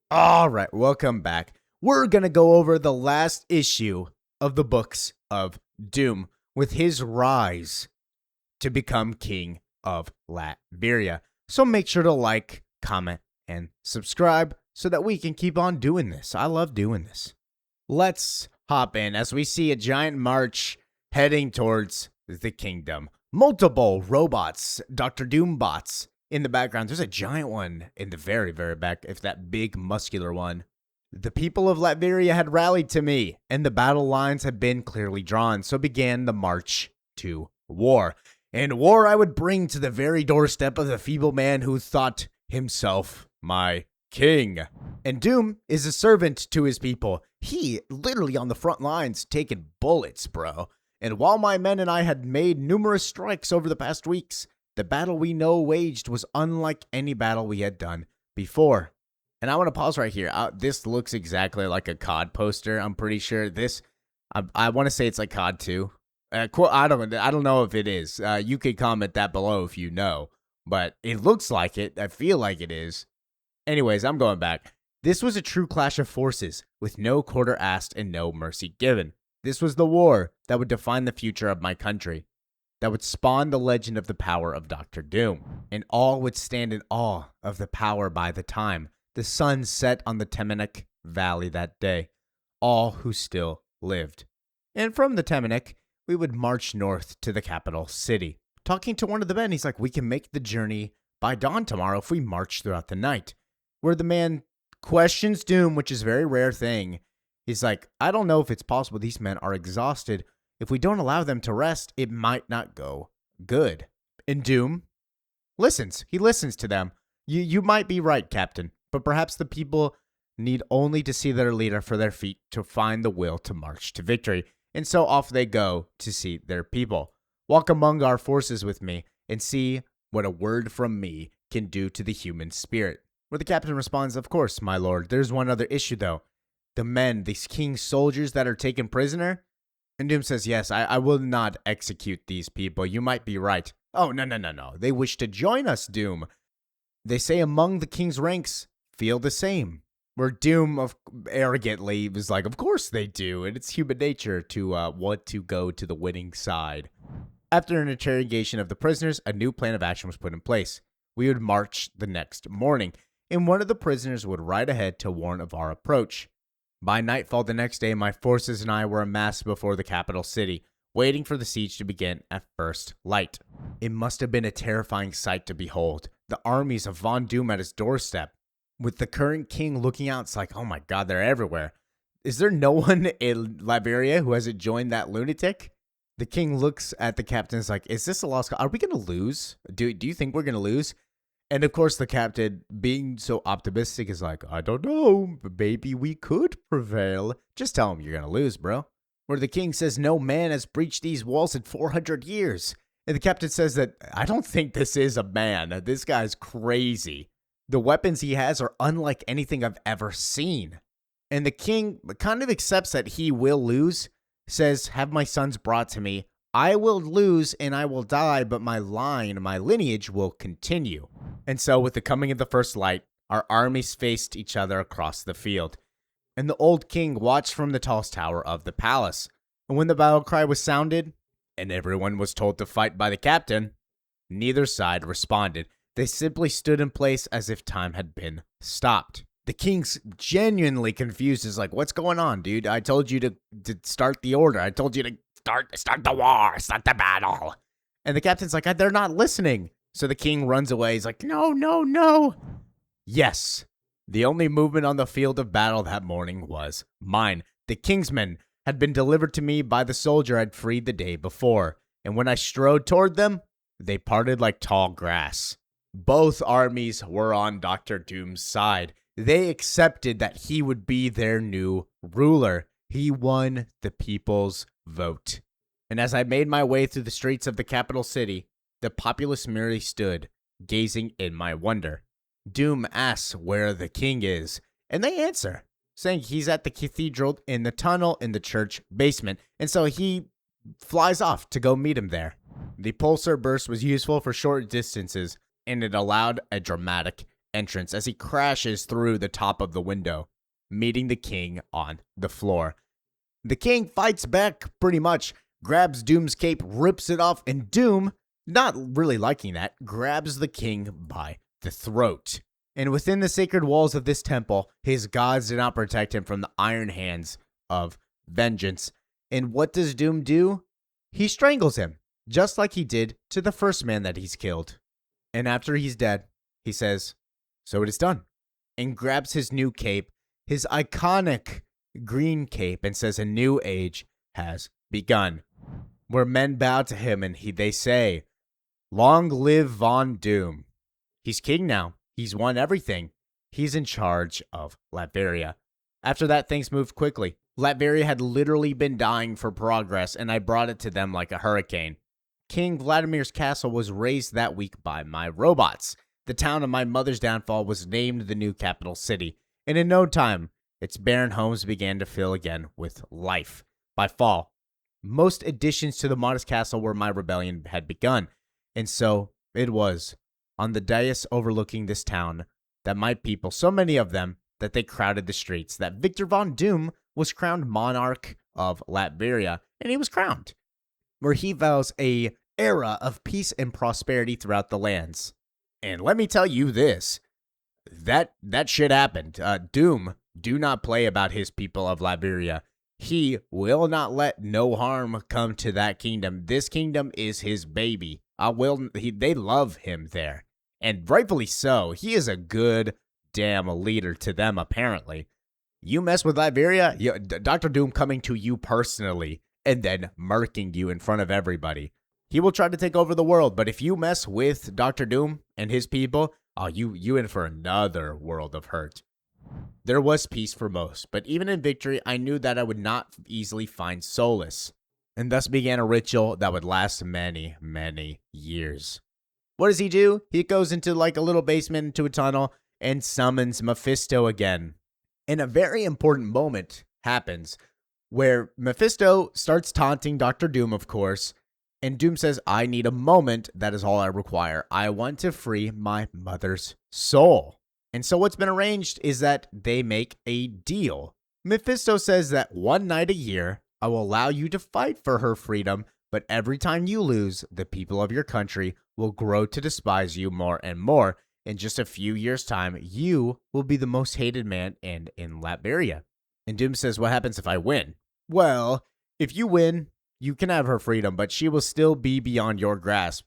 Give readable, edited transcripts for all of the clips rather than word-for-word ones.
All right, welcome back. We're going to go over the last issue of the books of Doom with his rise to become king of Latveria. So make sure to like, comment, and subscribe so that we can keep on doing this. I love doing this. Let's hop in as we see a giant march heading towards the kingdom. Multiple robots, Dr.Doom bots in the background. There's a giant one in the very, very back, if that big muscular one. The people of Latveria had rallied to me, and the battle lines had been clearly drawn, so began the march to war. And war I would bring to the very doorstep of the feeble man who thought himself my king. And Doom is a servant to his people. He literally on the front lines taking bullets, bro. And while my men and I had made numerous strikes over the past weeks, the battle we know waged was unlike any battle we had done before. And I want to pause right here. This looks exactly like a COD poster. I'm pretty sure this. I want to say it's like COD 2. I don't know if it is. You could comment that below if you know, but it looks like it. I feel like it is. Anyways, I'm going back. This was a true clash of forces, with no quarter asked and no mercy given. This was the war that would define the future of my country, that would spawn the legend of the power of Dr. Doom, and all would stand in awe of the power by the time the sun set on the Temenik Valley that day, all who still lived. And from the Temenik, we would march north to the capital city. Talking to one of the men, he's like, we can make the journey by dawn tomorrow if we march throughout the night. Where the man questions Doom, which is a very rare thing. He's like, I don't know if it's possible. These men are exhausted. If we don't allow them to rest, it might not go good. And Doom listens. He listens to them. You might be right, Captain, but perhaps the people need only to see their leader for their feet to find the will to march to victory. And so off they go to see their people. Walk among our forces with me and see what a word from me can do to the human spirit. Where the captain responds, of course, my lord. There's one other issue, though. The men, these king's soldiers that are taken prisoner. And Doom says, yes, I will not execute these people. You might be right. Oh, no. They wish to join us, Doom. They say among the king's ranks feel the same. Where Doom arrogantly was like, of course they do. And it's human nature to want to go to the winning side. After an interrogation of the prisoners, a new plan of action was put in place. We would march the next morning, and one of the prisoners would ride ahead to warn of our approach. By nightfall the next day, my forces and I were amassed before the capital city, waiting for the siege to begin at first light. It must have been a terrifying sight to behold. The armies of Von Doom at his doorstep, with the current king looking out. It's like, oh my god, they're everywhere. Is there no one in Latveria who hasn't joined that lunatic? The king looks at the captain and is like, is this a lost cause? Are we going to lose? Do you think we're going to lose? And of course, the captain, being so optimistic, is like, I don't know, but maybe we could prevail. Just tell him you're going to lose, bro. Where the king says no man has breached these walls in 400 years. And the captain says that, I don't think this is a man. This guy's crazy. The weapons he has are unlike anything I've ever seen. And the king kind of accepts that he will lose, says, have my sons brought to me. I will lose and I will die, but my lineage will continue. And so with the coming of the first light, our armies faced each other across the field. And the old king watched from the tallest tower of the palace. And when the battle cry was sounded, and everyone was told to fight by the captain, neither side responded. They simply stood in place as if time had been stopped. The king's genuinely confused. Is like, what's going on, dude? I told you to start the order. I told you to start the war, start the battle. And the captain's like, they're not listening. So the king runs away. He's like, no. Yes, the only movement on the field of battle that morning was mine. The king's men had been delivered to me by the soldier I'd freed the day before. And when I strode toward them, they parted like tall grass. Both armies were on Dr. Doom's side. They accepted that he would be their new ruler. He won the people's vote. And as I made my way through the streets of the capital city, the populace merely stood, gazing in my wonder. Doom asks where the king is, and they answer, saying he's at the cathedral in the tunnel in the church basement, and so he flies off to go meet him there. The pulsar burst was useful for short distances, and it allowed a dramatic entrance as he crashes through the top of the window, meeting the king on the floor. The king fights back pretty much, grabs Doom's cape, rips it off, and Doom, not really liking that, grabs the king by the throat. And within the sacred walls of this temple, his gods did not protect him from the iron hands of vengeance. And what does Doom do? He strangles him, just like he did to the first man that he's killed. And after he's dead, he says, "So it is done," and grabs his new cape, his iconic green cape, and says a new age has begun, where men bow to him and they say, "Long live Von Doom." He's king now. He's won everything. He's in charge of Latveria. After that, things moved quickly. Latveria had literally been dying for progress, and I brought it to them like a hurricane. King Vladimir's castle was razed that week by my robots. The town of my mother's downfall was named the new capital city, and in no time, its barren homes began to fill again with life. By fall, most additions to the modest castle where my rebellion had begun, and so it was on the dais overlooking this town that my people, so many of them, that they crowded the streets, that Victor Von Doom was crowned monarch of Latveria, and he was crowned, where he vows a era of peace and prosperity throughout the lands. And let me tell you this, that shit happened. Doom do not play about his people of Latveria. He will not let no harm come to that kingdom. This kingdom is his baby. They love him there. And rightfully so. He is a good damn leader to them, apparently. You mess with Latveria, Dr. Doom coming to you personally and then murking you in front of everybody. He will try to take over the world, but if you mess with Dr. Doom and his people, you in for another world of hurt. There was peace for most, but even in victory, I knew that I would not easily find solace, and thus began a ritual that would last many, many years. What does he do? He goes into like a little basement, into a tunnel, and summons Mephisto again. And a very important moment happens where Mephisto starts taunting Dr. Doom, of course, and Doom says, "I need a moment. That is all I require. I want to free my mother's soul." And so what's been arranged is that they make a deal. Mephisto says that one night a year, I will allow you to fight for her freedom, but every time you lose, the people of your country will grow to despise you more and more. In just a few years' time, you will be the most hated man in Latveria. And Doom says, "What happens if I win?" "Well, if you win, you can have her freedom, but she will still be beyond your grasp.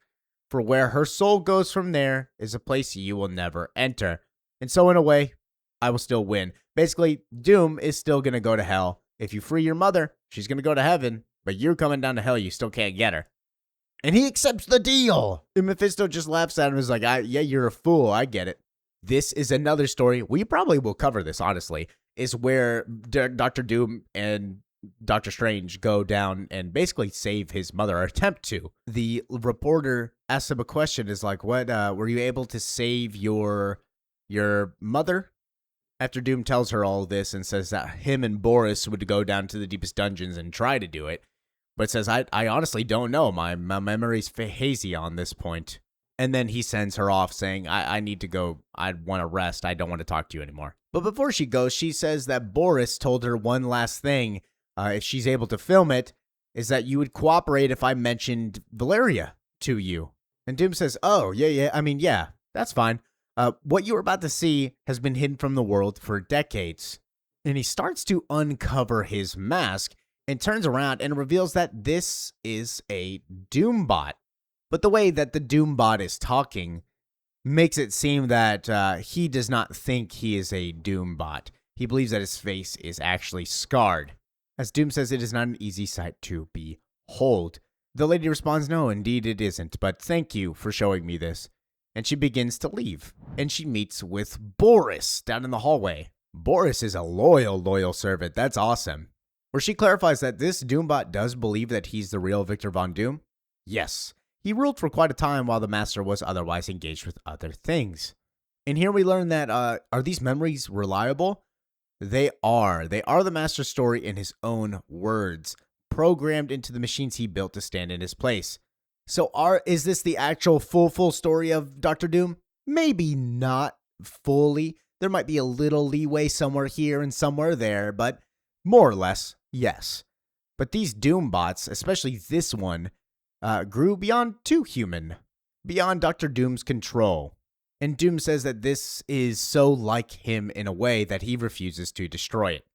For where her soul goes from there is a place you will never enter. And so in a way, I will still win." Basically, Doom is still going to go to hell. If you free your mother, she's going to go to heaven, but you're coming down to hell, you still can't get her. And he accepts the deal. And Mephisto just laughs at him and is like, "Yeah, you're a fool. I get it." This is another story. We probably will cover this, honestly, is where Dr. Doom and Doctor Strange go down and basically save his mother, or attempt to. The reporter asks him a question, is like, "What, were you able to save your mother?" After Doom tells her all this and says that him and Boris would go down to the deepest dungeons and try to do it, but says, I honestly don't know. My memory's hazy on this point. And then he sends her off saying, I need to go. I want to rest. I don't want to talk to you anymore. But before she goes, she says that Boris told her one last thing, if she's able to film it, is that you would cooperate if I mentioned Valeria to you. And Doom says, "Oh, yeah, that's fine. What you are about to see has been hidden from the world for decades." And he starts to uncover his mask and turns around and reveals that this is a Doombot. But the way that the Doombot is talking makes it seem that he does not think he is a Doombot. He believes that his face is actually scarred. As Doom says, it is not an easy sight to behold. The lady responds, "No, indeed it isn't, but thank you for showing me this." And she begins to leave. And she meets with Boris down in the hallway. Boris is a loyal servant. That's awesome. Where she clarifies that this Doombot does believe that he's the real Victor Von Doom. Yes, he ruled for quite a time while the Master was otherwise engaged with other things. And here we learn that, are these memories reliable? They are. They are the Master's story in his own words, programmed into the machines he built to stand in his place. So is this the actual full story of Dr. Doom? Maybe not, fully. There might be a little leeway somewhere here and somewhere there, but more or less, yes. But these Doom bots, especially this one, grew beyond too human, beyond Dr. Doom's control. And Doom says that this is so like him in a way that he refuses to destroy it.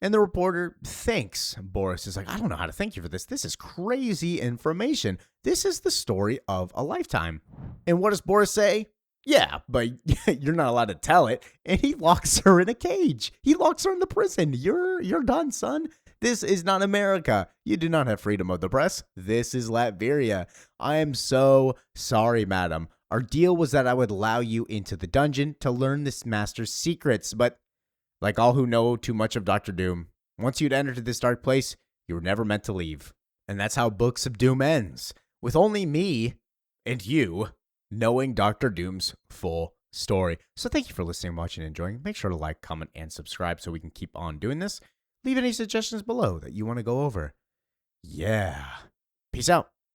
And the reporter thanks Boris. Is like, I don't know how to thank you for this. This is crazy information. This is the story of a lifetime. And what does Boris say? Yeah, but you're not allowed to tell it. And he locks her in a cage. He locks her in the prison. You're done, son. This is not America. You do not have freedom of the press. This is Latveria. I am so sorry, madam. Our deal was that I would allow you into the dungeon to learn this master's secrets, but like all who know too much of Dr. Doom, once you'd entered this dark place, you were never meant to leave. And that's how Books of Doom ends, with only me and you knowing Dr. Doom's full story. So thank you for listening, watching, and enjoying. Make sure to like, comment, and subscribe so we can keep on doing this. Leave any suggestions below that you want to go over. Yeah. Peace out.